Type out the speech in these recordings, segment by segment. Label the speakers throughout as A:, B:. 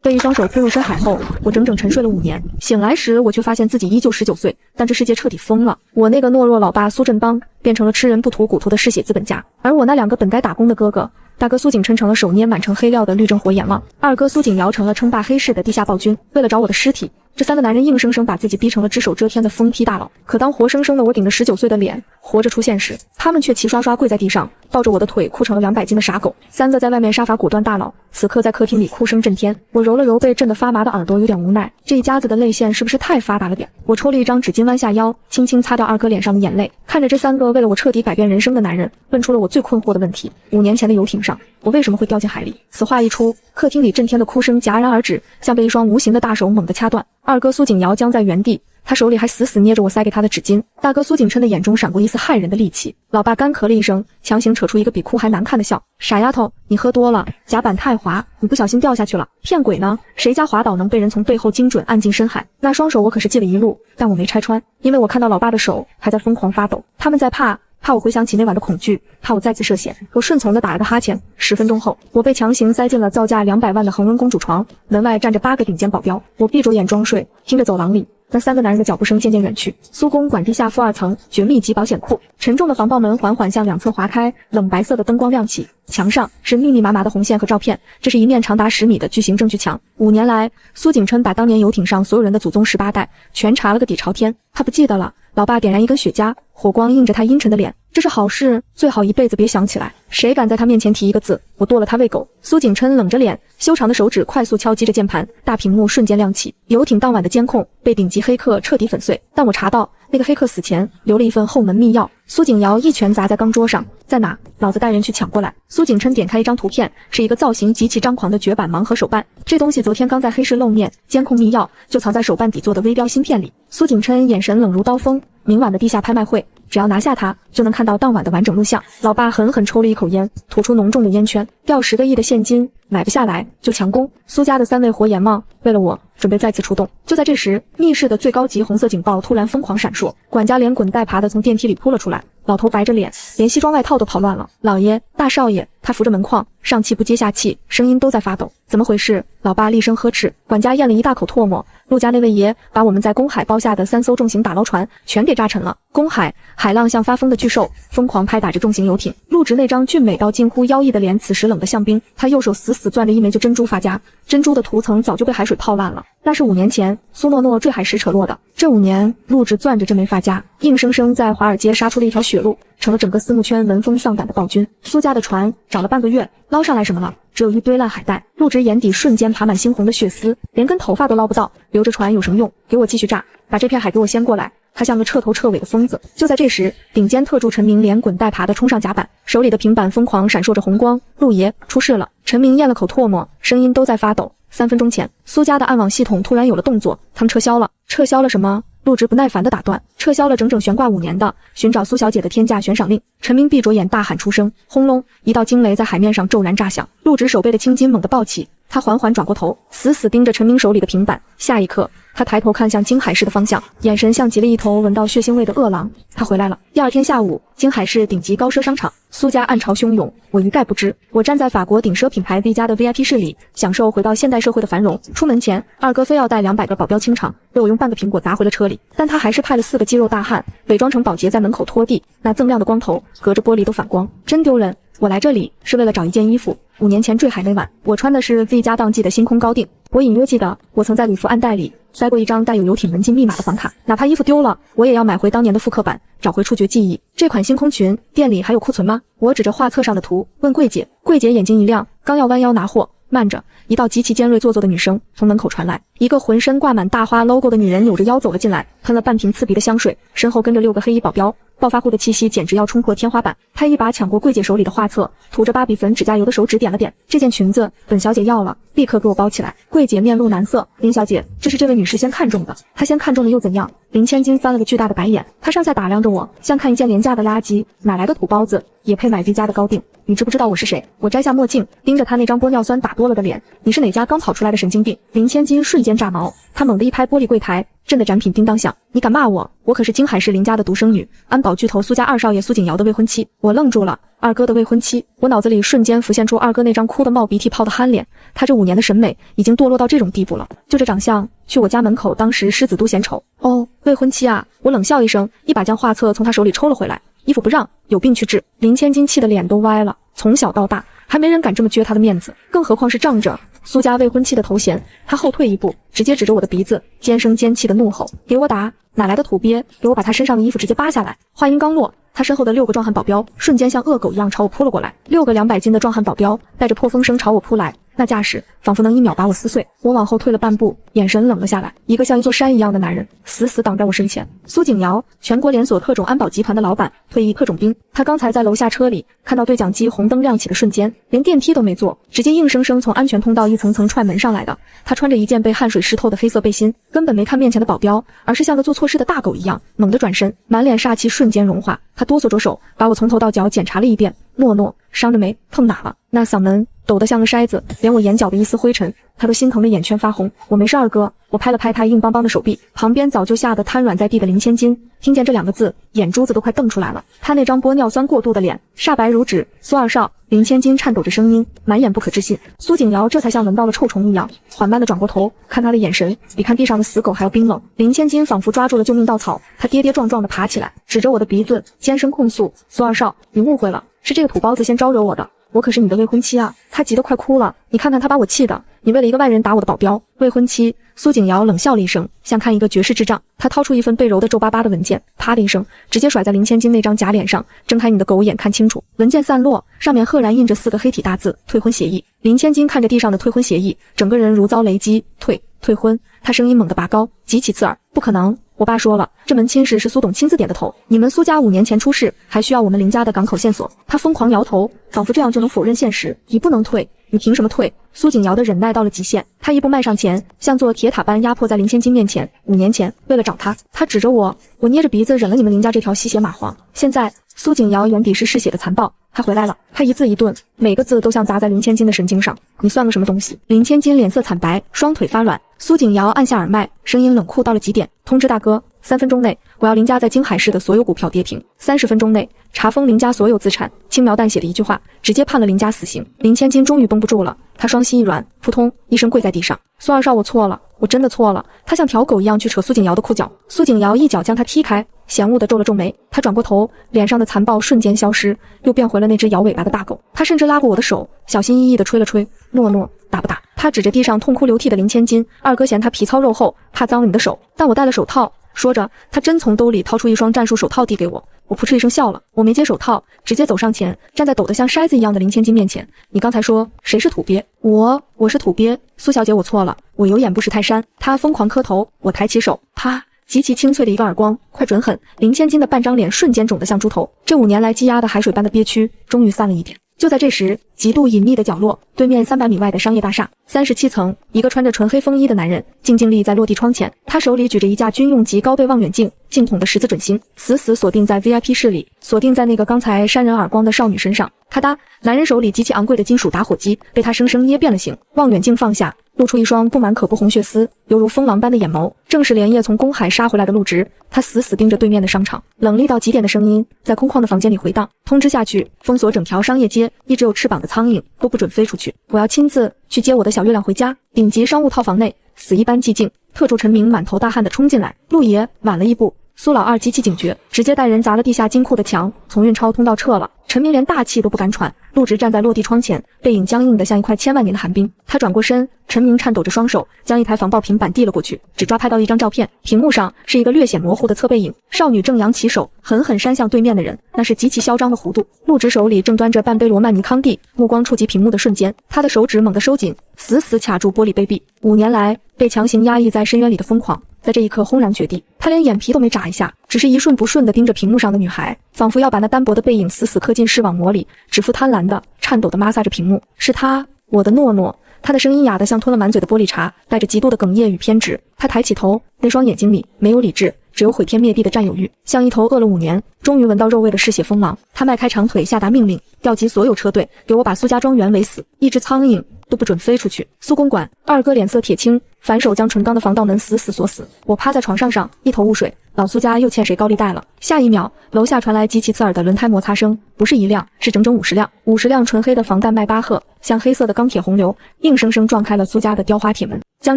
A: 被一双手推入深海后，我整整沉睡了5年。醒来时，我却发现自己依旧19岁，但这世界彻底疯了。我那个懦弱老爸苏振邦变成了吃人不吐骨头的嗜血资本家，而我那2个本该打工的哥哥，大哥苏景琛成了手捏满城黑料的律政活阎王，二哥苏景尧成了称霸黑市的地下暴君。为了找我的尸体，这3个男人硬生生把自己逼成了只手遮天的疯批大佬。可当活生生的我顶着19岁的脸活着出现时，他们却齐刷刷跪在地上，抱着我的腿哭成了200斤的傻狗。3个在外面杀伐果断大佬，此刻在客厅里哭声震天。我揉了揉被震得发麻的耳朵，有点无奈。这一家子的泪腺是不是太发达了点？我抽了一张纸巾，弯下腰，轻轻擦掉二哥脸上的眼泪，看着这3个为了我彻底改变人生的男人，问出了我最困惑的问题：5年前的游艇上，我为什么会掉进海里？此话一出，客厅里震天的哭声戛然而止，像被一双无形的大手猛地掐断。二哥苏景尧僵在原地，他手里还死死捏着我塞给他的纸巾。大哥苏景琛的眼中闪过一丝骇人的戾气。老爸干咳了一声，强行扯出一个比哭还难看的笑：傻丫头，你喝多了，甲板太滑，你不小心掉下去了。骗鬼呢，谁家滑倒能被人从背后精准按进深海？那双手我可是系了一路，但我没拆穿，因为我看到老爸的手还在疯狂发抖。他们在怕我回想起那晚的恐惧，怕我再次涉险。我顺从地打了个哈欠，10分钟后，我被强行塞进了造价200万的恒温公主床，门外站着8个顶尖保镖。我闭着眼装睡，听着走廊里那3个男人的脚步声渐渐远去。苏公馆地下负2层绝密级保险库，沉重的防爆门缓缓向2侧划开，冷白色的灯光亮起，墙上是密密麻麻的红线和照片。这是一面长达10米的巨型证据墙。5年来，苏景琛把当年游艇上所有人的祖宗18代全查了个底朝天。他不记得了。老爸点燃一根雪茄，火光映着他阴沉的脸。这是好事，最好一辈子别想起来。谁敢在他面前提一个字，我剁了他喂狗。苏景琛冷着脸，修长的手指快速敲击着键盘，大屏幕瞬间亮起。游艇当晚的监控被顶级黑客彻底粉碎，但我查到那个黑客死前留了一份后门密钥。苏景尧一拳砸在钢桌上：在哪？老子带人去抢过来。苏景琛点开一张图片，是一个造型极其张狂的绝版盲盒手办。这东西昨天刚在黑市露面，监控密钥就藏在手办底座的微标芯片里。苏景琛眼神冷如刀锋，明晚的地下拍卖会，只要拿下它，就能看到当晚的完整录像。老爸狠狠抽了一口烟，吐出浓重的烟圈。掉10个亿的现金，买不下来就强攻。苏家的3位活阎王为了我准备再次出动。就在这时，密室的最高级红色警报突然疯狂闪烁，管家连滚带爬的从电梯里扑了出来。老头白着脸，连西装外套都跑乱了。老爷，大少爷，他扶着门框，上气不接下气，声音都在发抖。怎么回事？老爸厉声呵斥。管家咽了一大口唾沫。陆家那位爷把我们在公海包下的3艘重型打捞船全给炸沉了。公海，海浪像发疯的巨兽，疯狂拍打着重型游艇。陆直那张俊美到近乎妖异的脸此时冷得像冰，他右手死死攥着一枚旧珍珠发夹，珍珠的涂层早就被海水泡烂了。那是5年前苏诺诺坠海时扯落的。这5年，陆直攥着这枚发夹，硬生生在华尔街杀出了一条血路，成了整个私募圈闻风丧胆的暴君。苏家的船找了半个月，捞上来什么了？只有一堆烂海带。陆直眼底瞬间爬满猩红的血丝，连根头发都捞不到，留着船有什么用？给我继续炸，把这片海给我掀过来。他像个彻头彻尾的疯子。就在这时，顶尖特助陈明连滚带爬的冲上甲板，手里的平板疯狂闪烁着红光。陆爷，出事了！陈明咽了口唾沫，声音都在发抖。3分钟前，苏家的暗网系统突然有了动作，他们撤销了。撤销了什么？陆直不耐烦地打断。撤销了整整悬挂5年的寻找苏小姐的天价悬赏令。陈明闭着眼大喊出声，轰隆，一道惊雷在海面上骤然炸响。陆直手背的青筋猛地暴起，他缓缓转过头，死死盯着陈明手里的平板。下一刻，他抬头看向京海市的方向，眼神像极了一头闻到血腥味的饿狼。他回来了。第2天下午，京海市顶级高奢商场，苏家暗潮汹涌，我一概不知。我站在法国顶奢品牌 V 家的 VIP 室里，享受回到现代社会的繁荣。出门前，二哥非要带200个保镖清场，被我用半个苹果砸回了车里，但他还是派了4个肌肉大汉伪装成保洁在门口拖地，那锃亮的光头隔着玻璃都反光，真丢人。我来这里是为了找一件衣服。5年前坠海那晚，我穿的是 V 家当季的星空高定。我隐约记得，我曾在礼服暗袋里塞过一张带有游艇门禁密码的房卡，哪怕衣服丢了，我也要买回当年的复刻版，找回触觉记忆。这款星空裙店里还有库存吗？我指着画册上的图问柜姐，柜姐眼睛一亮，刚要弯腰拿货，慢着，一道极其尖锐做作的女声从门口传来。一个浑身挂满大花 logo 的女人扭着腰走了进来，喷了半瓶刺鼻的香水，身后跟着6个黑衣保镖。暴发户的气息简直要冲破天花板。他一把抢过柜姐手里的画册，涂着芭比粉指甲油的手指点了点，这件裙子本小姐要了，立刻给我包起来。柜姐面露难色，林小姐，这是这位女士先看中的。她先看中了又怎样？林千金翻了个巨大的白眼，她上下打量着我，像看一件廉价的垃圾，哪来的土包子也配买 V 家的高定？你知不知道我是谁？我摘下墨镜，盯着她那张玻尿酸打多了的脸，你是哪家刚跑出来的神经病？林千金瞬间炸毛，她猛地一拍玻璃柜台，震得展品叮当响。你敢骂我？我可是京海市林家的独生女，安保巨头苏家2少爷苏景尧的未婚妻。我愣住了，二哥的未婚妻。我脑子里瞬间浮现出二哥那张哭得冒鼻涕泡的憨脸，他这5年的审美已经堕落到这种地步了。就这长相，去我家门口当时狮子都嫌丑。哦，未婚妻啊！我冷笑一声，一把将画册从他手里抽了回来。衣服不让，有病去治。林千金气得脸都歪了，从小到大还没人敢这么撅他的面子，更何况是仗着苏家未婚妻的头衔。他后退一步，直接指着我的鼻子，尖声尖气的怒吼：给我打！哪来的土鳖，给我把他身上的衣服直接扒下来！话音刚落，他身后的6个壮汉保镖瞬间像恶狗一样朝我扑了过来。6个200斤的壮汉保镖带着破风声朝我扑来，那架势仿佛能1秒把我撕碎。我往后退了半步，眼神冷了下来，一个像一座山一样的男人死死挡在我身前。苏景尧，全国连锁特种安保集团的老板，退役特种兵。他刚才在楼下车里看到对讲机红灯亮起的瞬间，连电梯都没坐，直接硬生生从安全通道一层层踹门上来的。他穿着一件被汗水湿透的黑色背心，根本没看面前的保镖，而是像个做错事的大狗一样猛地转身，满脸煞气瞬间融化。他哆嗦着手，把我从头到脚检查了一遍。诺诺，伤着没？碰哪了？那嗓门抖得像个筛子，连我眼角的一丝灰尘他都心疼的眼圈发红。我没事，二哥。我拍了拍他硬邦邦的手臂，旁边早就吓得瘫软在地的林千金听见这2个字，眼珠子都快瞪出来了。他那张玻尿酸过度的脸煞白如纸。苏二少，林千金颤抖着声音，满眼不可置信。苏景尧这才像闻到了臭虫一样，缓慢地转过头，看他的眼神比看地上的死狗还要冰冷。林千金仿佛抓住了救命稻草，他跌跌撞撞地爬起来，指着我的鼻子尖声控诉：苏二少，你误会了，是这个土包子先招惹我的，我可是你的未婚妻啊！他急得快哭了，你看看他把我气的，你为了一个外人打我的保镖，未婚妻。苏景尧冷笑了一声，像看一个绝世智障。他掏出一份被揉得皱巴巴的文件，啪的一声直接甩在林千金那张假脸上。睁开你的狗眼看清楚。文件散落，上面赫然印着4个黑体大字：退婚协议。林千金看着地上的退婚协议，整个人如遭雷击。退婚。他声音猛地拔高，极其刺耳。不可能，我爸说了，这门亲事是苏董亲自点的头，你们苏家5年前出事，还需要我们林家的港口线索。他疯狂摇头，仿佛这样就能否认现实。你不能退，你凭什么退？苏景尧的忍耐到了极限，他一步迈上前，像座铁塔般压迫在林千金面前。5年前，为了找他，他指着我，我捏着鼻子忍了你们林家这条吸血蚂蟥。现在，苏景尧眼底是嗜血的残暴，他回来了。他一字一顿，每个字都像砸在林千金的神经上。你算个什么东西？林千金脸色惨白，双腿发软。苏景尧按下耳麦，声音冷酷到了极点。通知大哥，3分钟内，我要林家在京海市的所有股票跌停；30分钟内，查封林家所有资产。轻描淡写的一句话，直接判了林家死刑。林千金终于绷不住了，他双膝一软，扑通一声跪在地上。苏二少，我错了，我真的错了。他像条狗一样去扯苏景尧的裤脚，苏景尧一脚将他踢开，嫌恶地皱了皱眉。他转过头，脸上的残暴瞬间消失，又变回了那只摇尾巴的大狗。他甚至拉过我的手，小心翼翼地吹了吹。诺诺，打不打？他指着地上痛哭流涕的林千金，二哥嫌他皮糙肉厚，怕脏了你的手，但我戴了手套。说着，他真从兜里掏出一双战术手套递给我。我扑哧一声笑了，我没接手套，直接走上前，站在抖得像筛子一样的林千金面前。你刚才说谁是土鳖？我是土鳖。苏小姐，我错了，我有眼不识泰山。他疯狂磕头，我抬起手，啪，极其清脆的一个耳光，快准狠！林千金的半张脸瞬间肿得像猪头，这5年来积压的海水般的憋屈终于散了一点。就在这时，极度隐秘的角落，对面300米外的商业大厦，37层，一个穿着纯黑风衣的男人静静立在落地窗前，他手里举着一架军用级高倍望远镜，镜筒的十字准星死死锁定在 VIP 室里，锁定在那个刚才扇人耳光的少女身上。咔嗒，男人手里极其昂贵的金属打火机被他生生捏变了形，望远镜放下，露出一双布满可怖红血丝，犹如风狼般的眼眸，正是连夜从公海杀回来的陆直。他死死盯着对面的商场，冷厉到极点的声音在空旷的房间里回荡。通知下去，封锁整条商业街，一直有翅膀的苍蝇都不准飞出去。我要亲自去接我的小月亮回家。顶级商务套房内，死一般寂静。特助陈明满头大汗地冲进来，陆爷晚了一步。苏老二极其警觉，直接带人砸了地下金库的墙，从运钞通道撤了。陈明连大气都不敢喘，陆直站在落地窗前，背影僵硬得像一块千万年的寒冰。他转过身，陈明颤抖着双手将一台防爆平板递了过去，只抓拍到一张照片，屏幕上是一个略显模糊的侧背影，少女正扬起手狠狠扇向对面的人，那是极其嚣张的弧度。陆直手里正端着半杯罗曼尼康帝，目光触及屏幕的瞬间，他的手指猛地收紧，死死卡住玻璃杯壁。5年来被强行压抑在深渊里的疯狂，在这一刻轰然绝地。他连眼皮都没眨一下，只是一瞬不瞬地盯着屏幕上的女孩，仿佛要把那单薄的背影死死刻进视网膜里，指腹贪婪的颤抖地摩挲着屏幕。是他，我的诺诺。他的声音哑得像吞了满嘴的玻璃茶，带着极度的哽咽与偏执。他抬起头，那双眼睛里没有理智，只有毁天灭地的占有欲，像一头饿了5年终于闻到肉味的嗜血疯狼。他迈开长腿下达命令，调集所有车队，给我把苏家庄园围死。一只苍蝇都不准飞出去。苏公馆，二哥脸色铁青，反手将纯钢的防盗门死死锁死。我趴在床上一头雾水，老苏家又欠谁高利贷了？下一秒，楼下传来极其刺耳的轮胎摩擦声，不是1辆，是整整50辆，50辆纯黑的防弹迈巴赫，像黑色的钢铁洪流，硬生生撞开了苏家的雕花铁门，将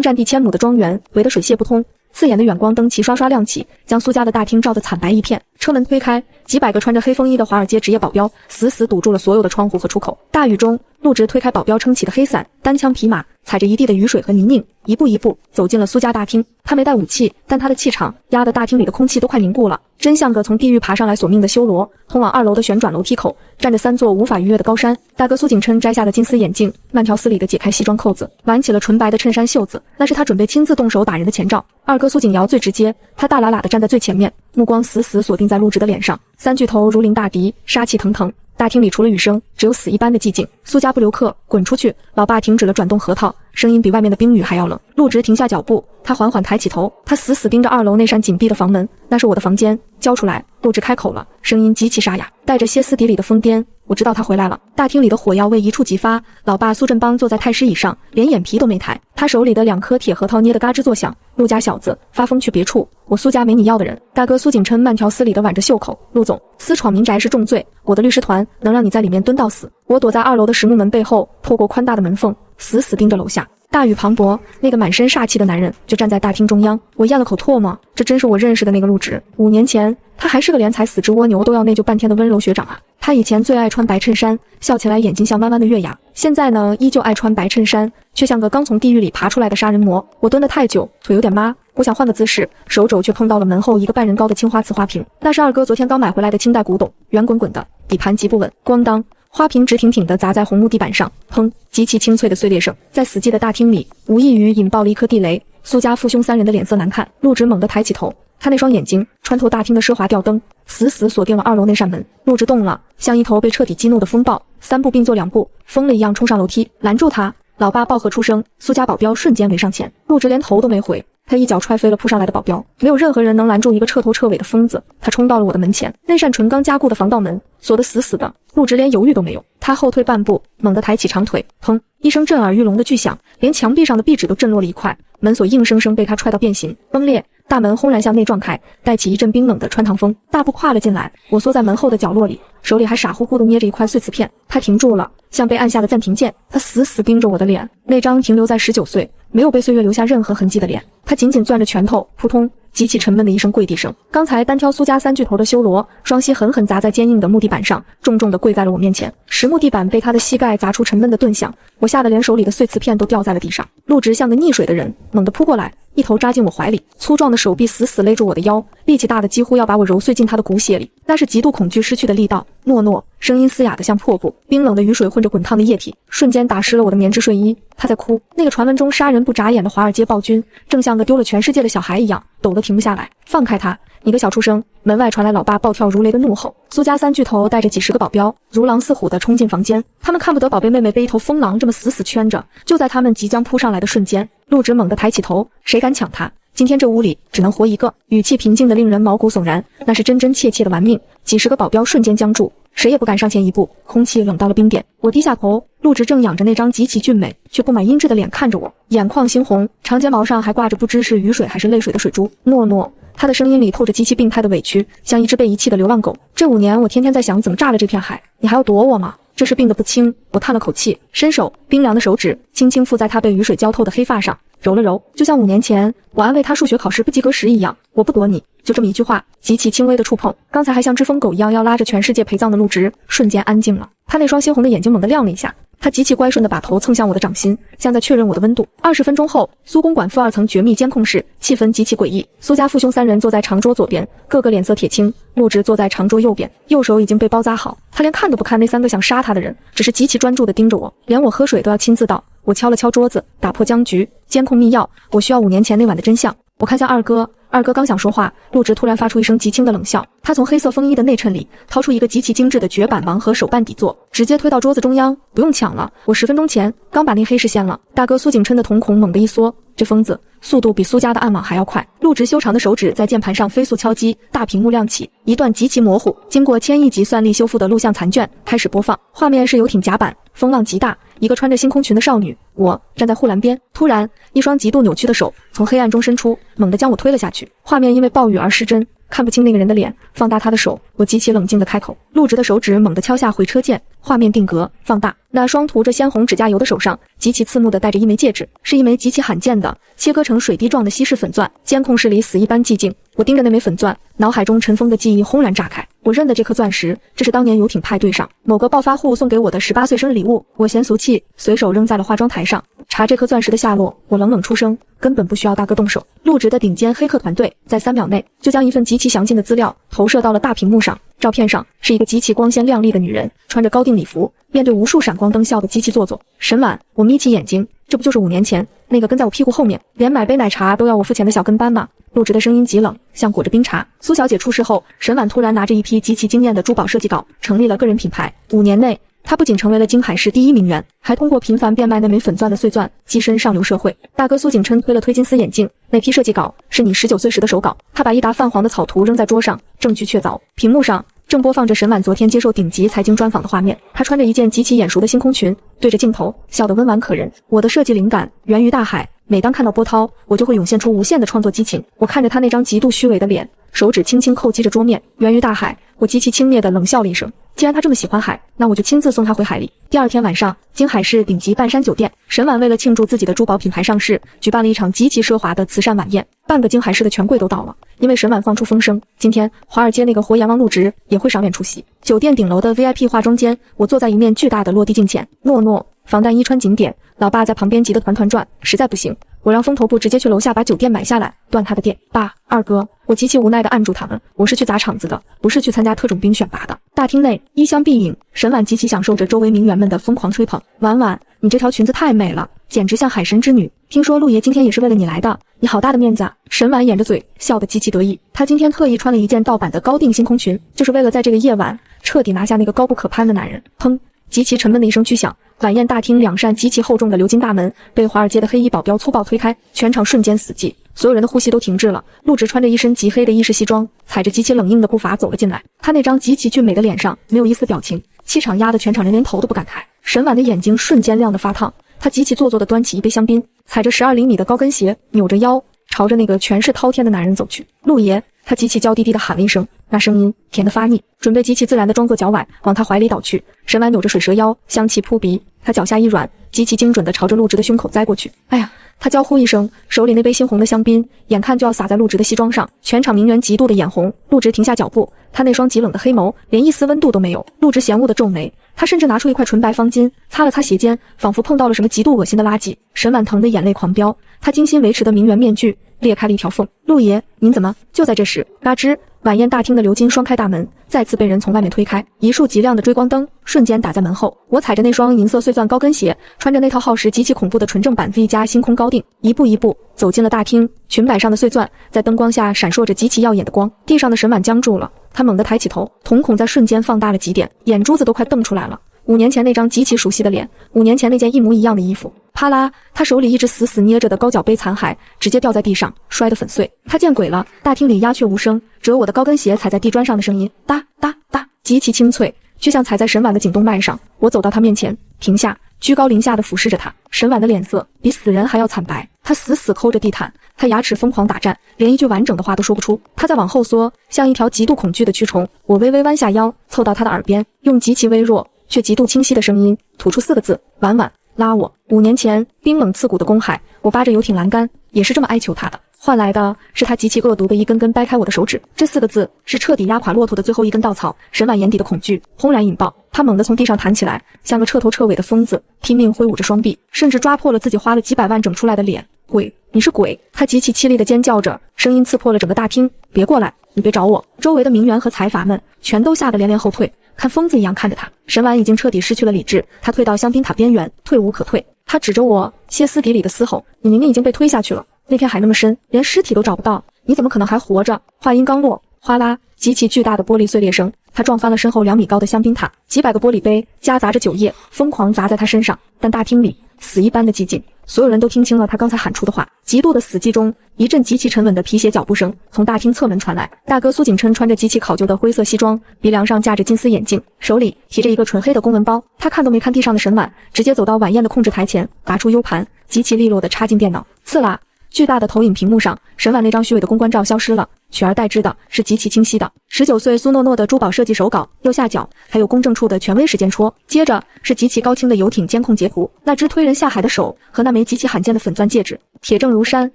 A: 占地1000亩的庄园围得水泄不通。刺眼的远光灯齐刷刷亮起，将苏家的大厅照得惨白一片。车门推开，几百个穿着黑风衣的华尔街职业保镖死死堵住了所有的窗户和出口。大雨中，陆直推开保镖撑起的黑伞，单枪匹马，踩着一地的雨水和泥泞，一步一步走进了苏家大厅。他没带武器，但他的气场压得大厅里的空气都快凝固了，真像个从地狱爬上来索命的修罗。通往2楼的旋转楼梯口站着3座无法逾越的高山。大哥苏景琛摘下了金丝眼镜，慢条斯理地解开西装扣子，挽起了纯白的衬衫袖子，那是他准备亲自动手打人的前兆。二哥苏景尧最直接，他大喇喇地站在最前面，目光死死锁定在陆直的脸上。3巨头如临大敌，杀气腾腾。大厅里除了雨声，只有死一般的寂静。苏家不留客，滚出去！老爸停止了转动核桃，声音比外面的冰雨还要冷。陆直停下脚步，他缓缓抬起头，他死死盯着2楼那扇紧闭的房门。那是我的房间，交出来！陆直开口了，声音极其沙哑，带着歇斯底里的疯癫。我知道他回来了。大厅里的火药味一触即发，老爸苏振邦坐在太师椅上，连眼皮都没抬，他手里的2颗铁核桃捏得嘎吱作响。陆家小子，发疯去别处，我苏家没你要的人。大哥苏景琛慢条斯理地挽着袖口，陆总，私闯民宅是重罪，我的律师团能让你在里面蹲到死。我躲在2楼的实木门背后，透过宽大的门缝，死死盯着楼下。大雨磅礴，那个满身煞气的男人就站在大厅中央。我咽了口唾沫，这真是我认识的那个陆直。5年前，他还是个连踩死只蜗牛都要内疚半天的温柔学长啊。他以前最爱穿白衬衫，笑起来眼睛像弯弯的月牙。现在呢，依旧爱穿白衬衫，却像个刚从地狱里爬出来的杀人魔。我蹲得太久，腿有点麻，我想换个姿势，手肘却碰到了门后一个半人高的青花瓷花瓶。那是二哥昨天刚买回来的清代古董，圆滚滚的，底盘极不稳，咣当，花瓶直挺挺地砸在红木地板上，砰，极其清脆的碎裂声在死寂的大厅里无异于引爆了一颗地雷。苏家父兄3人的脸色难看，陆直猛地抬起头，他那双眼睛穿透大厅的奢华吊灯，死死锁定了2楼那扇门。陆直动了，像一头被彻底激怒的风暴，3步并作2步，疯了一样冲上楼梯，拦住他。老爸暴喝出声，苏家保镖瞬间围上前，陆直连头都没回，他一脚踹飞了扑上来的保镖。没有任何人能拦住一个彻头彻尾的疯子。他冲到了我的门前，那扇纯钢加固的防盗门锁得死死的，陆直连犹豫都没有，他后退半步，猛地抬起长腿，砰一声震耳欲聋的巨响，连墙壁上的壁纸都震落了一块，门锁硬生生被他踹到变形崩裂，大门轰然向内撞开，带起一阵冰冷的穿堂风，大步跨了进来。我缩在门后的角落里，手里还傻乎乎地捏着一块碎瓷片。他停住了，像被按下的暂停键，他死死盯着我的脸，那张停留在19岁没有被岁月留下任何痕迹的脸。他紧紧攥着拳头，扑通，极其沉闷的一声跪地声。刚才单挑苏家3巨头的修罗，双膝狠狠砸在坚硬的木地板上，重重地跪在了我面前。实木地板被他的膝盖砸出沉闷的顿响，我吓得连手里的碎瓷片都掉在了地上。陆直像个溺水的人，猛地扑过来，一头扎进我怀里，粗壮的手臂死死勒住我的腰，力气大的几乎要把我揉碎进他的骨血里。那是极度恐惧失去的力道，诺诺，声音嘶哑的像破布。冰冷的雨水混着滚烫的液体，瞬间打湿了我的棉质睡衣。他在哭，那个传闻中杀人不眨眼的华尔街暴君，正像个丢了全世界的小孩一样，抖得停不下来。放开他，你个小畜生！门外传来老爸暴跳如雷的怒吼。苏家3巨头带着几十个保镖，如狼似虎地冲进房间。他们看不得宝贝妹妹被一头疯狼这么死死圈着。就在他们即将扑上来的瞬间，陆直猛地抬起头，谁敢抢他？今天这屋里只能活一个。语气平静的令人毛骨悚然，那是真真切切的玩命。几十个保镖瞬间僵住，谁也不敢上前一步，空气冷到了冰点。我低下头，陆直正仰着那张极其俊美却布满阴鸷的脸看着我，眼眶猩红，长睫毛上还挂着不知是雨水还是泪水的水珠。诺诺，他的声音里透着极其病态的委屈，像一只被遗弃的流浪狗。这5年我天天在想怎么炸了这片海，你还要躲我吗？这是病得不轻。我叹了口气，伸手，冰凉的手指轻轻附在他被雨水浇透的黑发上，揉了揉，就像5年前我安慰他数学考试不及格时一样。我不躲你，就这么一句话，极其轻微的触碰，刚才还像只疯狗一样要拉着全世界陪葬的陆直瞬间安静了。他那双猩红的眼睛猛地亮了一下，他极其乖顺地把头蹭向我的掌心，像在确认我的温度。20分钟后，苏公馆负2层绝密监控室，气氛极其诡异。苏家父兄3人坐在长桌左边，个个脸色铁青。陆直坐在长桌右边，右手已经被包扎好，他连看都不看那3个想杀他的人，只是极其专注地盯着我，连我喝水都要亲自倒。我敲了敲桌子，打破僵局。监控密钥，我需要5年前那晚的真相。我看向二哥，二哥刚想说话，陆直突然发出一声极轻的冷笑。他从黑色风衣的内衬里掏出一个极其精致的绝版盲盒手办底座，直接推到桌子中央。不用抢了，我10分钟前刚把那黑市掀了。大哥苏景琛的瞳孔猛地一缩，这疯子速度比苏家的暗网还要快，陆直修长的手指在键盘上飞速敲击，大屏幕亮起，一段极其模糊、经过1000亿级算力修复的录像残卷开始播放。画面是游艇甲板，风浪极大，一个穿着星空裙的少女，我站在护栏边，突然一双极度扭曲的手从黑暗中伸出，猛地将我推了下去。画面因为暴雨而失真，看不清那个人的脸，放大他的手，我极其冷静地开口。陆直的手指猛地敲下回车键，画面定格放大，那双涂着鲜红指甲油的手上极其刺目地戴着一枚戒指，是一枚极其罕见的切割成水滴状的稀释粉钻。监控室里死一般寂静，我盯着那枚粉钻，脑海中尘封的记忆轰然炸开。我认得这颗钻石，这是当年游艇派对上某个暴发户送给我的18岁生日礼物。我嫌俗气，随手扔在了化妆台上。查这颗钻石的下落，我冷冷出声，根本不需要大哥动手。陆直的顶尖黑客团队在3秒内就将一份极其详尽的资料投射到了大屏幕上。照片上是一个极其光鲜亮丽的女人，穿着高定礼服，面对无数闪光灯笑得极其做作。沈婉，我眯起眼睛，这不就是5年前那个跟在我屁股后面，连买杯奶茶都要我付钱的小跟班吗？陆直的声音极冷，像裹着冰茶。苏小姐出事后，沈婉突然拿着一批极其惊艳的珠宝设计稿，成立了个人品牌。5年内，她不仅成为了京海市第1名媛，还通过频繁变卖那枚粉钻的碎钻，跻身上流社会。大哥苏景琛推了推金丝眼镜，那批设计稿是你19岁时的手稿。他把一沓泛黄的草图扔在桌上，证据确凿。屏幕上正播放着沈婉昨天接受顶级财经专访的画面，她穿着一件极其眼熟的星空裙，对着镜头笑得温婉可人。我的设计灵感源于大海，每当看到波涛，我就会涌现出无限的创作激情。我看着她那张极度虚伪的脸，手指轻轻叩击着桌面。源于大海，我极其轻蔑地冷笑了一声。既然他这么喜欢海，那我就亲自送他回海里。第二天晚上，京海市顶级半山酒店，沈婉为了庆祝自己的珠宝品牌上市，举办了一场极其奢华的慈善晚宴，半个京海市的权贵都到了。因为沈婉放出风声，今天华尔街那个活阎王陆直也会赏脸出席。酒店顶楼的 VIP 化妆间，我坐在一面巨大的落地镜前，诺诺防弹衣穿紧点，老爸在旁边急得团团转，实在不行，我让风头部直接去楼下把酒店买下来，断他的电。爸，二哥，我极其无奈地按住他们，我是去砸场子的，不是去参加特种兵选拔的。大厅内衣香鬓影，沈婉极其享受着周围名媛们的疯狂吹捧。婉婉，你这条裙子太美了，简直像海神之女。听说陆爷今天也是为了你来的，你好大的面子啊！沈婉掩着嘴笑得极其得意。她今天特意穿了一件盗版的高定星空裙，就是为了在这个夜晚彻底拿下那个高不可攀的男人。砰！极其沉闷的一声巨响，晚宴大厅2扇极其厚重的鎏金大门被华尔街的黑衣保镖粗暴推开，全场瞬间死寂，所有人的呼吸都停滞了。陆直穿着一身极黑的意式西装，踩着极其冷硬的步伐走了进来。他那张极其俊美的脸上没有一丝表情，气场压得全场人连头都不敢抬。沈婉的眼睛瞬间亮得发烫，她极其做作地端起一杯香槟，踩着12厘米的高跟鞋，扭着腰朝着那个权势滔天的男人走去。陆爷，他极其娇滴滴地喊了一声，那声音甜得发腻，准备极其自然地装作脚崴往他怀里倒去。沈婉扭着水蛇腰，香气扑鼻，他脚下一软，极其精准地朝着陆直的胸口栽过去。哎呀！他娇呼一声，手里那杯猩红的香槟眼看就要洒在陆直的西装上，全场名媛极度的眼红。陆直停下脚步，他那双极冷的黑眸连一丝温度都没有。陆直嫌恶的皱眉，他甚至拿出一块纯白方巾擦了擦鞋尖，仿佛碰到了什么极度恶心的垃圾。沈婉疼得眼泪狂飙，他精心维持的名媛面具裂开了一条缝。陆爷，您怎么？就在这时，嘎吱，晚宴大厅的鎏金双开大门再次被人从外面推开，一束极亮的追光灯瞬间打在门后。我踩着那双银色碎钻高跟鞋，穿着那套耗时极其恐怖的纯正版 V 加星空高定，一步一步走进了大厅。裙摆上的碎钻在灯光下闪烁着极其耀眼的光。地上的沈婉僵住了，她猛地抬起头，瞳孔在瞬间放大了几点，眼珠子都快瞪出来了。5年前那张极其熟悉的脸，5年前那件一模一样的衣服。啪啦，他手里一直死死捏着的高脚杯残骸直接掉在地上，摔得粉碎。他见鬼了！大厅里鸦雀无声，只有我的高跟鞋踩在地砖上的声音，哒哒哒，极其清脆，却像踩在沈婉的颈动脉上。我走到他面前，停下，居高临下地俯视着他。沈婉的脸色比死人还要惨白，他死死抠着地毯，他牙齿疯狂打颤，连一句完整的话都说不出。他在往后缩，像一条极度恐惧的蛆虫。我微微弯下腰，凑到他的耳边，用极其微弱却极度清晰的声音吐出4个字：婉婉，拉我。5年前，冰冷刺骨的公海，我扒着游艇栏杆，也是这么哀求他的，换来的是他极其恶毒的一根根掰开我的手指。这4个字是彻底压垮骆驼的最后一根稻草。沈婉眼底的恐惧轰然引爆，他猛地从地上弹起来，像个彻头彻尾的疯子，拼命挥舞着双臂，甚至抓破了自己花了几百万整出来的脸。鬼，你是鬼！他极其凄厉地尖叫着，声音刺破了整个大厅。别过来，你别找我！周围的名媛和财阀们全都吓得连连后退，看疯子一样看着他。沈婉已经彻底失去了理智，他退到香槟塔边缘，退无可退。他指着我，歇斯底里的嘶吼：你明明已经被推下去了，那天海那么深，连尸体都找不到，你怎么可能还活着？话音刚落，哗啦，极其巨大的玻璃碎裂声他撞翻了身后2米高的香槟塔，几百个玻璃杯夹杂着酒液疯狂砸在他身上，但大厅里死一般的寂静。所有人都听清了他刚才喊出的话。极度的死寂中，一阵极其沉稳的皮鞋脚步声从大厅侧门传来。大哥苏景琛穿着极其考究的灰色西装，鼻梁上架着金丝眼镜，手里提着一个纯黑的公文包。他看都没看地上的沈婉，直接走到晚宴的控制台前，拔出 U 盘，极其利落地插进电脑。刺啦！巨大的投影屏幕上，沈婉那张虚伪的公关照消失了，取而代之的是极其清晰的19岁苏诺诺的珠宝设计手稿，右下角还有公证处的权威时间戳，接着是极其高清的游艇监控截图，那只推人下海的手和那枚极其罕见的粉钻戒指，铁证如山。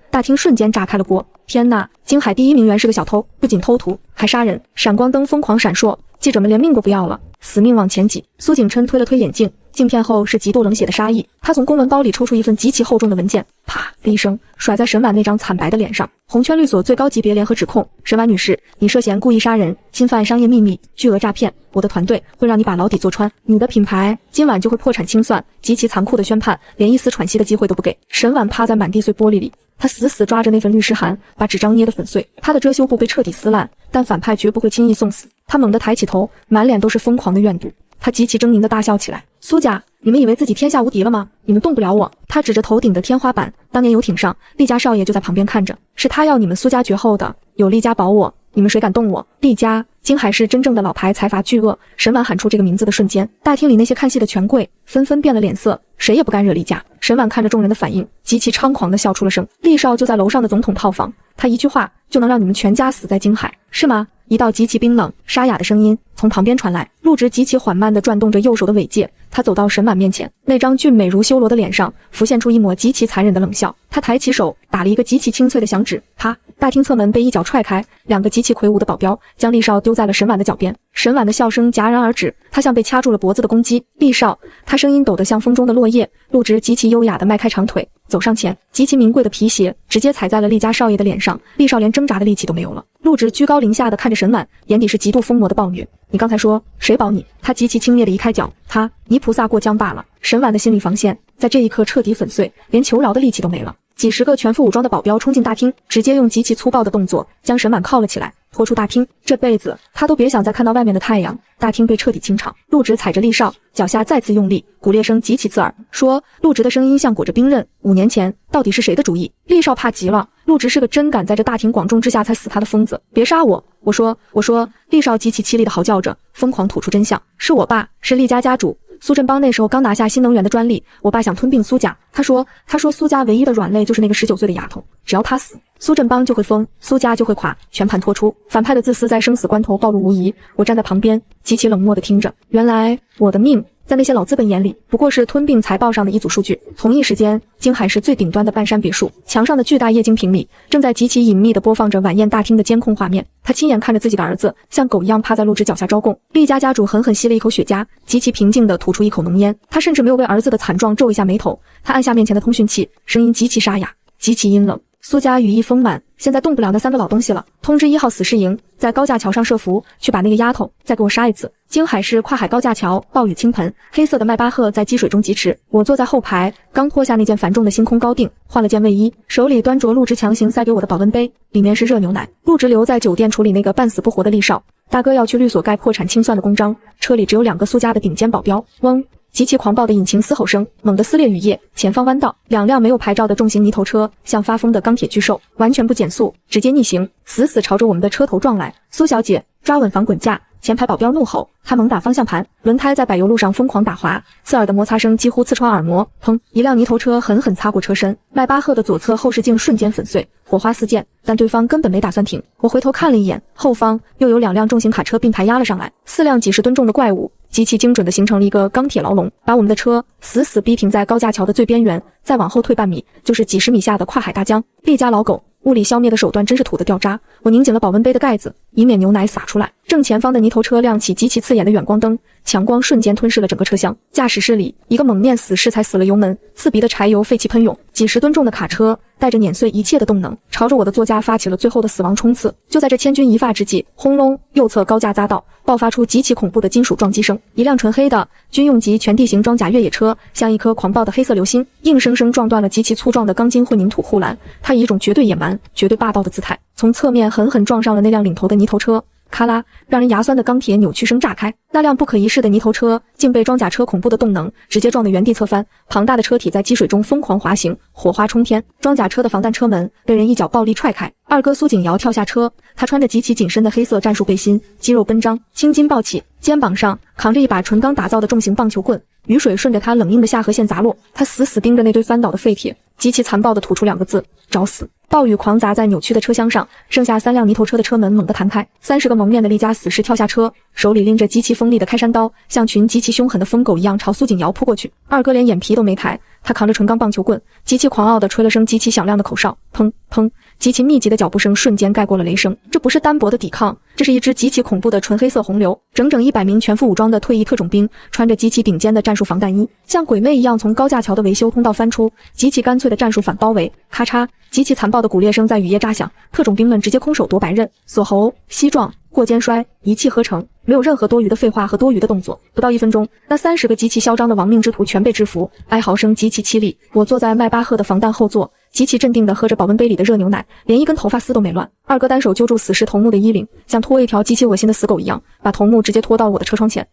A: 大厅瞬间炸开了锅。天哪！京海第1名媛是个小偷，不仅偷图还杀人，闪光灯疯狂闪烁，记者们连命都不要了，死命往前挤。苏景琛推了推眼镜，镜片后是极度冷血的杀意。他从公文包里抽出一份极其厚重的文件，啪的一声甩在沈婉那张惨白的脸上。红圈律所最高级别联合指控，沈婉女士，你涉嫌故意杀人、侵犯商业秘密、巨额诈骗，我的团队会让你把牢底坐穿，你的品牌今晚就会破产清算。极其残酷的宣判，连一丝喘息的机会都不给。沈婉趴在满地碎玻璃里，他死死抓着那份律师函，把纸张捏得粉碎。他的遮羞布被彻底撕烂，但反派绝不会轻易送死。他猛地抬起头，满脸都是疯狂的怨毒。他极其狰狞地大笑起来。苏家，你们以为自己天下无敌了吗？你们动不了我。他指着头顶的天花板，当年游艇上，厉家少爷就在旁边看着，是他要你们苏家绝后的，有厉家保我，你们谁敢动我？厉家，京海市真正的老牌财阀巨鳄。沈婉喊出这个名字的瞬间，大厅里那些看戏的权贵纷纷变了脸色，谁也不敢惹厉家。沈婉看着众人的反应，极其猖狂地笑出了声。厉少就在楼上的总统套房，他一句话就能让你们全家死在京海，是吗？一道极其冰冷沙哑的声音从旁边传来。陆直极其缓慢地转动着右手的尾戒，他走到沈婉面前，那张俊美如修罗的脸上浮现出一抹极其残忍的冷笑。他抬起手打了一个极其清脆的响指，啪！大厅侧门被一脚踹开，2个极其魁梧的保镖将厉少丢在了沈婉的脚边。沈婉的笑声戛然而止，他像被掐住了脖子的公鸡。厉少，他声音抖得像风中的落叶。陆直极其优雅地迈开长腿走上前，极其名贵的皮鞋直接踩在了厉家少爷的脸上，厉少连挣扎的力气都没有了。陆直居高临下的看着沈婉，眼底是极度疯魔的暴虐。你刚才说谁保你？他极其轻蔑的一开脚，他泥菩萨过江罢了。沈婉的心理防线在这一刻彻底粉碎，连求饶的力气都没了。几十个全副武装的保镖冲进大厅，直接用极其粗暴的动作将沈婉铐了起来，拖出大厅。这辈子他都别想再看到外面的太阳。大厅被彻底清场。陆直踩着厉少，脚下再次用力，骨裂声极其刺耳。说，陆直的声音像裹着冰刃。5年前到底是谁的主意？厉少怕极了，陆直是个真敢在这大庭广众之下才死他的疯子。别杀我！我说！厉少极其凄厉的嚎叫着，疯狂吐出真相。是我爸，是厉家家主。苏振邦那时候刚拿下新能源的专利，我爸想吞并苏家。他说苏家唯一的软肋就是那个19岁的丫头，只要她死，苏振邦就会疯，苏家就会垮，全盘托出。反派的自私在生死关头暴露无遗。我站在旁边，极其冷漠地听着。原来我的命在那些老资本眼里不过是吞并财报上的一组数据。同一时间，京海市最顶端的半山别墅墙上的巨大液晶屏里正在极其隐秘地播放着晚宴大厅的监控画面。他亲眼看着自己的儿子像狗一样趴在陆直脚下招供。厉家家主狠狠吸了一口雪茄，极其平静地吐出一口浓烟。他甚至没有为儿子的惨状皱一下眉头，他按下面前的通讯器，声音极其沙哑，极其阴冷。苏家羽翼丰满，现在动不了那3个老东西了。通知1号死士营，在高架桥上设伏，去把那个丫头再给我杀一次。京海市跨海高架桥，暴雨倾盆，黑色的迈巴赫在积水中疾驰。我坐在后排，刚脱下那件繁重的星空高定，换了件卫衣，手里端着陆直强行塞给我的保温杯，里面是热牛奶。陆直留在酒店处理那个半死不活的厉少。大哥要去律所盖破产清算的公章，车里只有2个苏家的顶尖保镖。嗡！极其狂暴的引擎嘶吼声猛地撕裂雨夜，前方弯道，2辆没有牌照的重型泥头车像发疯的钢铁巨兽，完全不减速，直接逆行，死死朝着我们的车头撞来。苏小姐，抓稳防滚架！前排保镖怒吼，他猛打方向盘，轮胎在柏油路上疯狂打滑，刺耳的摩擦声几乎刺穿耳膜。砰！一辆泥头车狠狠擦过车身，迈巴赫的左侧后视镜瞬间粉碎，火花四溅，但对方根本没打算停。我回头看了一眼，后方又有2辆重型卡车并排压了上来，4辆几十吨重的怪物极其精准地形成了一个钢铁牢笼，把我们的车死死逼停在高架桥的最边缘，再往后退半米就是几十米下的跨海大江。厉家老狗，物理消灭的手段真是土得掉渣。我拧紧了保温杯的盖子，以免牛奶洒出来。正前方的泥头车亮起极其刺眼的远光灯，强光瞬间吞噬了整个车厢。驾驶室里，一个猛念死士才死了油门，刺鼻的柴油废气喷涌，几十吨重的卡车带着碾碎一切的动能，朝着我的座驾发起了最后的死亡冲刺。就在这千钧一发之际，轰隆，右侧高架匝道爆发出极其恐怖的金属撞击声，一辆纯黑的军用级全地形装甲越野车像一颗狂暴的黑色流星，硬生生撞断了极其粗壮的钢筋混凝土护栏。它以一种绝对野蛮、绝对霸道的姿态，从侧面狠狠撞上了那辆领头的泥头车。咔啦，让人牙酸的钢铁扭曲声炸开，那辆不可一世的泥头车竟被装甲车恐怖的动能直接撞得原地侧翻，庞大的车体在积水中疯狂滑行，火花冲天，装甲车的防弹车门被人一脚暴力踹开。二哥苏景尧跳下车，他穿着极其紧身的黑色战术背心，肌肉奔张，青筋暴起，肩膀上扛着一把纯钢打造的重型棒球棍，雨水顺着他冷硬的下颌线砸落，他死死盯着那堆翻倒的废铁，极其残暴地吐出2个字：找死。暴雨狂砸在扭曲的车厢上，剩下3辆泥头车的车门猛地弹开，30个蒙面的厉家死士跳下车，手里拎着极其锋利的开山刀，像群极其凶狠的疯狗一样朝苏景尧扑过去。二哥连眼皮都没抬，他扛着纯钢棒球棍，极其狂傲地吹了声极其响亮的口哨，砰砰，极其密集的脚步声瞬间盖过了雷声。这不是单薄的抵抗，这是一支极其恐怖的纯黑色洪流，整整100名全副武装的退役特种兵，穿着极其顶尖的战术防弹衣，像鬼魅一样从高架桥的维修通道翻出，极其干脆的战术反包围，咔嚓，极其残暴的骨裂声在雨夜炸响，特种兵们直接空手夺白刃、锁喉、膝撞、过肩摔，一气呵成，没有任何多余的废话和多余的动作。不到1分钟，那30个极其嚣张的亡命之徒全被制服，哀嚎声极其凄厉。我坐在迈巴赫的防弹后座，极其镇定地喝着保温杯里的热牛奶，连一根头发丝都没乱。二哥单手揪住死士头目的衣领，像拖一条极其恶心的死狗一样，把头目直接拖到我的车窗前。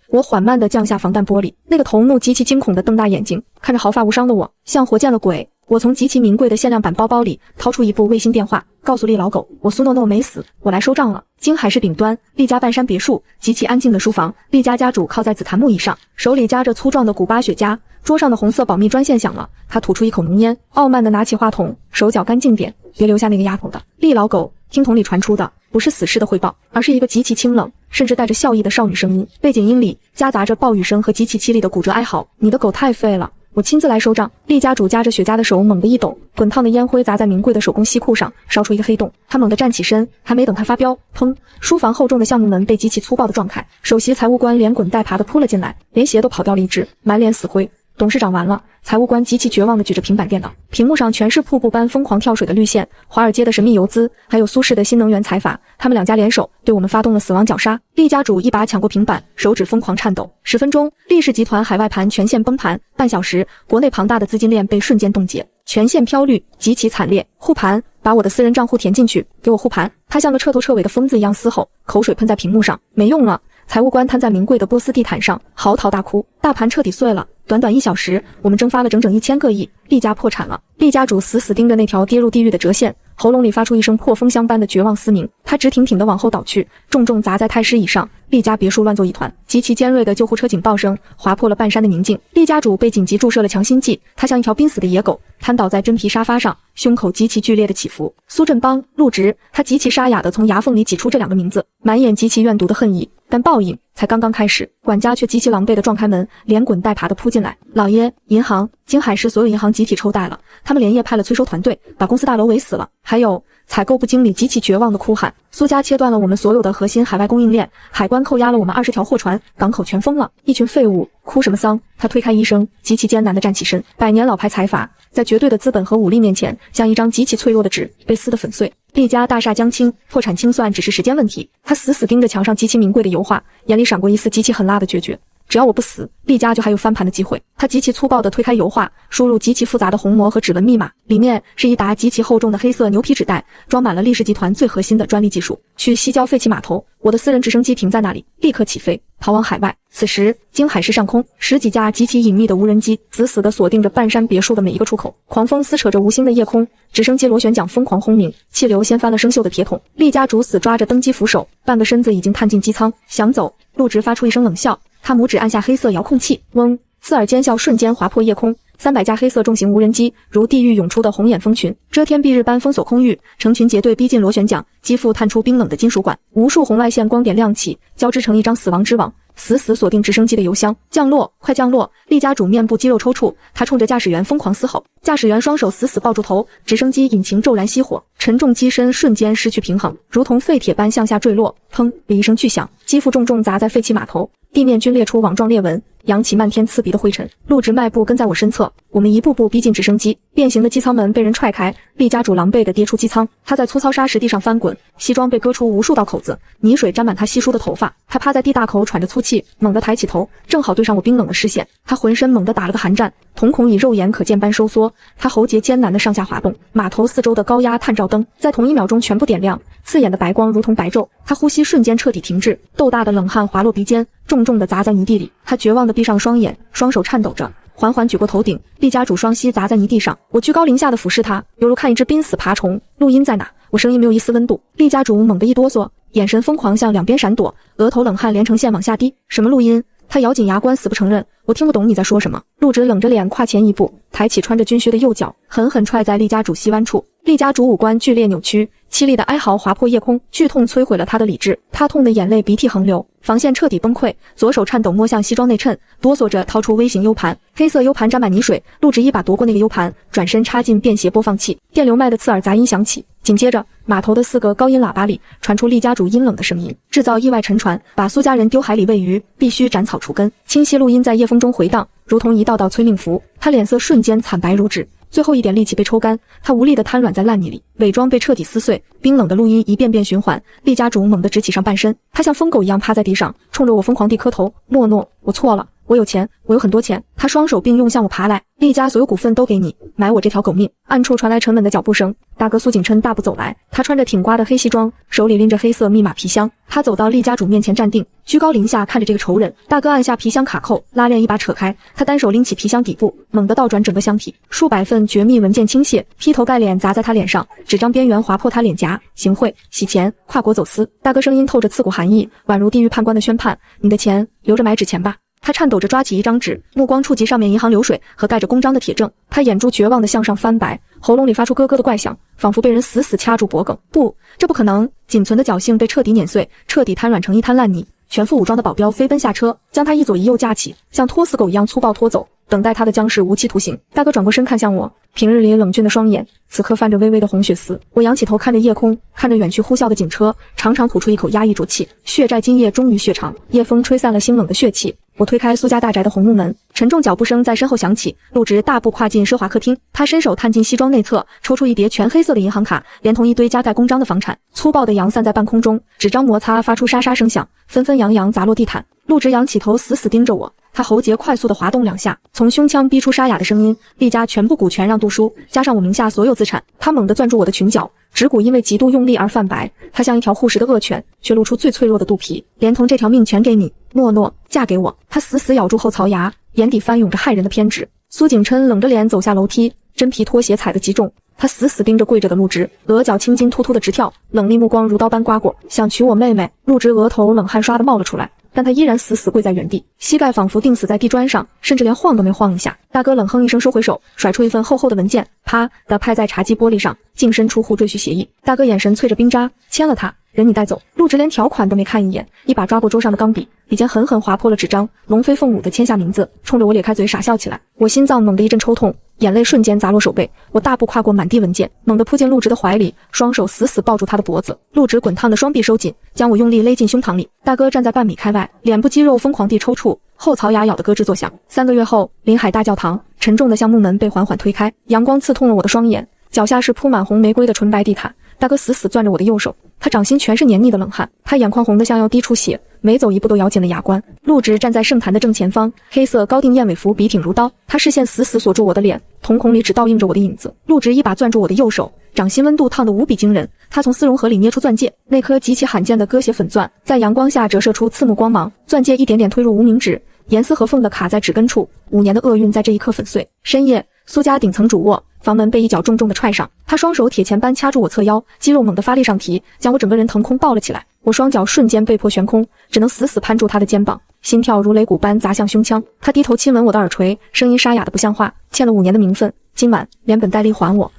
A: 我缓慢地降下防弹玻璃，那个头目极其惊恐地瞪大眼睛，看着毫发无伤的我，像活见了鬼。我从极其名贵的限量版包包里掏出一部卫星电话，告诉厉老狗，我苏诺诺没死，我来收账了。京海市顶端，厉家半山别墅，极其安静的书房，厉家家主靠在紫檀木椅上，手里夹着粗壮的古巴雪茄，桌上的红色保密专线响了，他吐出一口浓烟，傲慢地拿起话筒，手脚干净点，别留下那个丫头的。厉老狗，听筒里传出的不是死士的汇报，而是一个极其清冷甚至带着笑意的少女声音，背景音里夹杂着暴雨声和极其凄厉的骨折哀嚎。你的狗太废了，我亲自来收账。厉家主夹着雪茄的手猛地一抖，滚烫的烟灰砸在名贵的手工西裤上，烧出一个黑洞。他猛地站起身，还没等他发飙，砰！书房厚重的橡木门被极其粗暴地撞开，首席财务官连滚带爬地扑了进来，连鞋都跑掉了一只，满脸死灰。董事长完了，财务官极其绝望地举着平板电脑，屏幕上全是瀑布般疯狂跳水的绿线，华尔街的神秘游资，还有苏氏的新能源财阀，他们2家联手对我们发动了死亡绞杀。厉家主一把抢过平板，手指疯狂颤抖。10分钟，厉氏集团海外盘全线崩盘，半小时，国内庞大的资金链被瞬间冻结，全线飘绿，极其惨烈。护盘，把我的私人账户填进去，给我护盘。他像个彻头彻尾的疯子一样嘶吼，口水喷在屏幕上，没用了。财务官瘫在名贵的波斯地毯上，嚎啕大哭。大盘彻底碎了，短短1小时，我们蒸发了整整1000个亿，厉家破产了。厉家主死死盯着那条跌入地狱的折线，喉咙里发出一声破风箱般的绝望嘶鸣。他直挺挺地往后倒去，重重砸在太师椅上。厉家别墅乱作一团，极其尖锐的救护车警报声划破了半山的宁静。厉家主被紧急注射了强心剂，他像一条濒死的野狗，瘫倒在真皮沙发上，胸口极其剧烈的起伏。苏振邦、陆直，他极其沙哑地从牙缝里挤出这2个名字，满眼极其怨毒的恨意。但报应才刚刚开始，管家却极其狼狈地撞开门，连滚带爬地扑进来。老爷，银行，京海市所有银行集体抽贷了，他们连夜派了催收团队，把公司大楼围死了。还有采购部经理极其绝望地哭喊，苏家切断了我们所有的核心海外供应链，海关扣押了我们20条货船，港口全封了，一群废物，哭什么丧？他推开医生，极其艰难地站起身。100年老牌财阀在绝对的资本和武力面前，像一张极其脆弱的纸，被撕得粉碎。厉家大厦将倾，破产清算只是时间问题。他死死盯着墙上极其名贵的油画，眼里闪过一丝极其狠辣的决绝。只要我不死，厉家就还有翻盘的机会。他极其粗暴地推开油画，输入极其复杂的虹膜和指纹密码，里面是一沓极其厚重的黑色牛皮纸袋，装满了厉氏集团最核心的专利技术。去西郊废弃码头，我的私人直升机停在那里，立刻起飞，逃往海外。此时，京海市上空10几架极其隐秘的无人机死死地锁定着半山别墅的每一个出口，狂风撕扯着无星的夜空，直升机螺旋桨疯狂轰鸣，气流掀翻了生锈的铁桶。厉家主死抓着登机扶手，半个身子已经探进机舱，想走。陆直发出一声冷笑，他拇指按下黑色遥控器，嗡，刺耳尖笑瞬间划破夜空。300架黑色重型无人机如地狱涌出的红眼蜂群，遮天蔽日般封锁空域，成群结队逼近螺旋桨，机腹探出冰冷的金属管，无数红外线光点亮起，交织成一张死亡之网，死死锁定直升机的油箱。降落，快降落！厉家主面部肌肉抽搐，他冲着驾驶员疯狂嘶吼，驾驶员双手死死抱住头，直升机引擎骤然熄火，沉重机身瞬间失去平衡，如同废铁般向下坠落。砰的一声巨响，机腹重重砸在废弃码头，地面均裂出网状裂纹，扬起漫天刺鼻的灰尘。陆直迈步跟在我身侧，我们一步步逼近直升机。变形的机舱门被人踹开，厉家主狼狈地跌出机舱，他在粗糙沙石地上翻滚，西装被割出无数道口子，泥水沾满他稀疏的头发。他趴在地大口喘着粗气，猛地抬起头，正好对上我冰冷的视线。他浑身猛地打了个寒战，瞳孔以肉眼可见般收缩，他喉结艰难地上下滑动。码头四周的高压探照灯在同一秒钟全部点亮，刺眼的白光如同白昼。他呼吸瞬间彻底停滞，豆大的冷汗滑落鼻尖，重重地砸在泥地里。他绝望地闭上双眼，双手颤抖着，缓缓举过头顶。厉家主双膝砸在泥地上，我居高临下地俯视他，犹如看一只濒死爬虫。录音在哪？我声音没有一丝温度。厉家主猛地一哆嗦，眼神疯狂向两边闪躲，额头冷汗连成线往下滴。什么录音？他咬紧牙关，死不承认。我听不懂你在说什么。陆直冷着脸跨前一步，抬起穿着军靴的右脚，狠狠踹在厉家主膝弯处。厉家主五官剧烈扭曲，凄厉的哀嚎划破夜空，剧痛摧毁了他的理智。他痛得眼泪鼻涕横流，防线彻底崩溃，左手颤抖摸向西装内衬，哆嗦着掏出微型 U 盘，黑色 U 盘沾满泥水。陆直一把夺过那个 U 盘，转身插进便携播放器，电流脉的刺耳杂音响起。紧接着，码头的4个高音喇叭里传出厉家主阴冷的声音：制造意外沉船，把苏家人丢海里喂鱼，必须斩草除根。清晰录音在夜风中回荡，如同一道道催命符。他脸色瞬间惨白如纸，最后一点力气被抽干，他无力地瘫软在烂泥里，伪装被彻底撕碎。冰冷的录音一遍遍循环，厉家主猛地直起上半身，他像疯狗一样趴在地上，冲着我疯狂地磕头：诺诺，我错了。我有钱，我有很多钱。他双手并用向我爬来，厉家所有股份都给你，买我这条狗命。暗处传来沉稳的脚步声，大哥苏景琛大步走来，他穿着挺刮的黑西装，手里拎着黑色密码皮箱。他走到厉家主面前站定，居高临下看着这个仇人。大哥按下皮箱卡扣，拉链一把扯开，他单手拎起皮箱底部，猛地倒转整个箱体，数百份绝密文件倾泻，劈头盖脸砸在他脸上，纸张边缘划破他脸颊。行贿、洗钱、跨国走私。大哥声音透着刺骨寒意，宛如地狱判官的宣判：你的钱留着买纸钱吧。他颤抖着抓起一张纸，目光触及上面银行流水和盖着公章的铁证。他眼珠绝望地向上翻白，喉咙里发出咯咯的怪响，仿佛被人死死掐住脖颈。不，这不可能！仅存的侥幸被彻底碾碎，彻底瘫软成一滩烂泥。全副武装的保镖飞奔下车，将他一左一右架起，像拖死狗一样粗暴拖走。等待他的将是无期徒刑。大哥转过身看向我，平日里冷峻的双眼此刻泛着微微的红血丝。我仰起头看着夜空，看着远去呼啸的警车，长长吐出一口压抑浊气。血债今夜终于血偿，夜风吹散了腥冷的血气。我推开苏家大宅的红木门，沉重脚步声在身后响起。陆直大步跨进奢华客厅，他伸手探进西装内侧，抽出一叠全黑色的银行卡，连同一堆加盖公章的房产，粗暴地扬散在半空中，纸张摩擦发出沙沙声响，纷纷扬扬砸落地毯。陆直仰起头，死死盯着我，他喉结快速地滑动2下，从胸腔逼出沙哑的声音：厉家全部股权让杜叔，加上我名下所有资产。他猛地攥住我的裙角，指骨因为极度用力而泛白，他像一条护食的恶犬，却露出最脆弱的肚皮，连同这条命全给你，诺诺，嫁给我。他死死咬住后槽牙，眼底翻涌着骇人的偏执。苏景琛冷着脸走下楼梯，真皮拖鞋踩得极重，他死死盯着跪着的陆直，额角青筋突突的直跳，冷厉目光如刀般刮过，想娶我妹妹。陆直额头冷汗刷地冒了出来，但他依然死死跪在原地，膝盖仿佛钉死在地砖上，甚至连晃都没晃一下。大哥冷哼一声，收回手，甩出一份厚厚的文件，啪地拍在茶几玻璃上，净身出户赘婿协议。大哥眼神淬着冰渣，签了它，人你带走。陆直连条款都没看一眼，一把抓过桌上的钢笔，笔尖狠狠划破了纸张，龙飞凤舞地签下名字，冲着我咧开嘴傻笑起来。我心脏猛地一阵抽痛，眼泪瞬间砸落手背，我大步跨过满地文件，猛地扑进陆直的怀里，双手死死抱住他的脖子。陆直滚烫的双臂收紧，将我用力勒进胸膛里。大哥站在半米开外，脸部肌肉疯狂地抽搐，后槽牙咬得咯吱作响。3个月后，临海大教堂，沉重的橡木门被缓缓推开，阳光刺痛了我的双眼，脚下是铺满红玫瑰的纯白地毯。大哥死死攥着我的右手，他掌心全是黏腻的冷汗，他眼眶红得像要滴出血，每走一步都咬紧了牙关。陆直站在圣坛的正前方，黑色高定燕尾服笔挺如刀，他视线死死锁住我的脸，瞳孔里只倒映着我的影子。陆直一把攥住我的右手，掌心温度烫得无比惊人，他从丝绒盒里捏出钻戒，那颗极其罕见的鸽血粉钻在阳光下折射出刺目光芒，钻戒一点点推入无名指，严丝合缝地卡在指根处，5年的厄运在这一刻粉碎。深夜，苏家顶层主卧，房门被一脚重重地踹上，他双手铁钳般掐住我侧腰，肌肉猛地发力上提，将我整个人腾空抱了起来。我双脚瞬间被迫悬空，只能死死攀住他的肩膀，心跳如擂鼓般砸向胸腔。他低头亲吻我的耳垂，声音沙哑得不像话：欠了5年的名分，今晚连本带利还我。